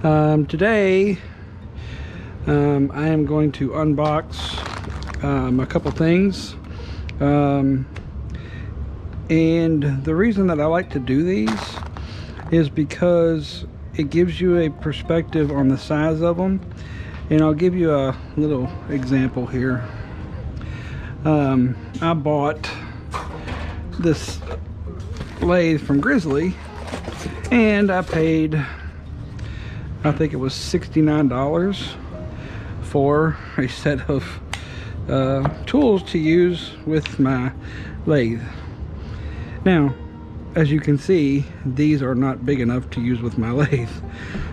Today I am going to unbox a couple things, and the reason that I like to do these is because it gives you a perspective on the size of them. And I'll give you a little example here. I bought this lathe from Grizzly, and I paid, I think it was $69 for a set of tools to use with my lathe. Now, as you can see, these are not big enough to use with my lathe,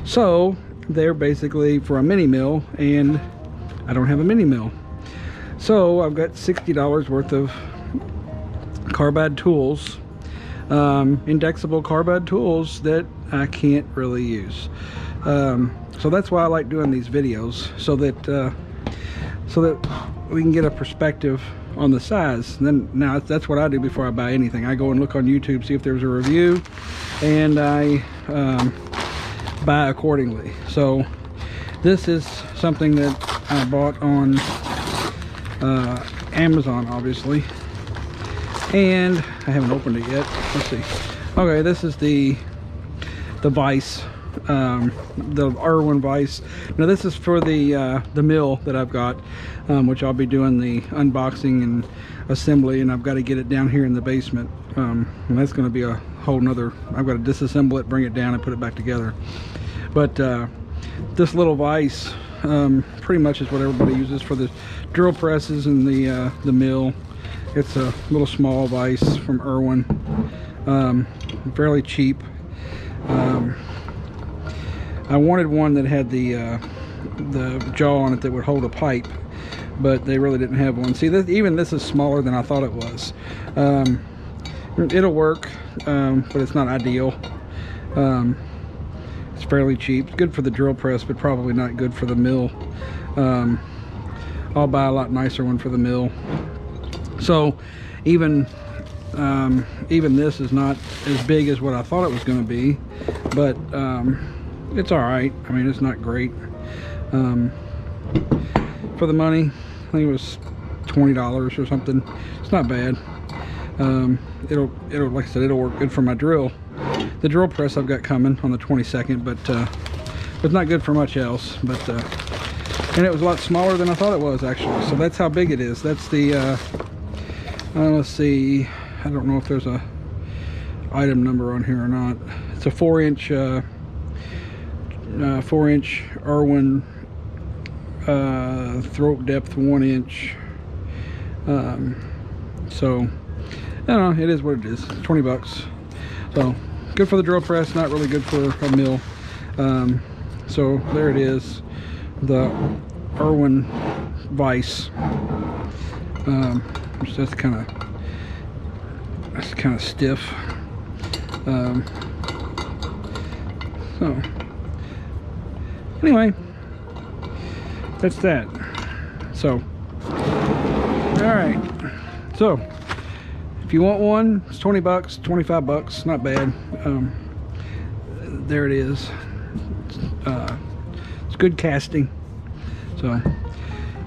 so they're basically for a mini mill, and I don't have a mini mill. So I've got $60 worth of carbide tools, indexable carbide tools that I can't really use. So that's why I like doing these videos, so that we can get a perspective on the size. And then now that's what I do before I buy anything. I go and look on YouTube, see if there's a review, and I buy accordingly. So this is something that I bought on Amazon, obviously, and I haven't opened it yet. Let's see. Okay, this is the Vise, the Irwin Vise. Now this is for the mill that I've got, which I'll be doing the unboxing and assembly, and I've got to get it down here in the basement, and that's going to be a whole nother, I've got to disassemble it, bring it down, and put it back together. But this little vise pretty much is what everybody uses for the drill presses and the mill. It's a little small vise from Irwin, fairly cheap. I wanted one that had the jaw on it that would hold a pipe, but they really didn't have one. See, even this is smaller than I thought it was. It'll work, but it's not ideal. It's fairly cheap. It's good for the drill press, but probably not good for the mill. I'll buy a lot nicer one for the mill. So even this is not as big as what I thought it was going to be, but it's all right. I mean, it's not great. For the money, I think it was $20 or something. It's not bad. It'll like I said, it'll work good for my drill. The drill press I've got coming on the 22nd, but it's not good for much else. But and it was a lot smaller than I thought it was, actually. So that's how big it is. That's the let's see, I don't know if there's a item number on here or not. It's a 4-inch Irwin, throat depth 1 inch. So I don't know, it is what it is. 20 bucks. So good for the drill press, not really good for a mill. So there it is, the Irwin Vise. That's kind of stiff. So anyway, that's that. So all right, so if you want one, it's 20 bucks, 25 bucks, not bad. There it is. It's good casting. So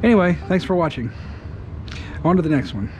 anyway, thanks for watching. On to the next one.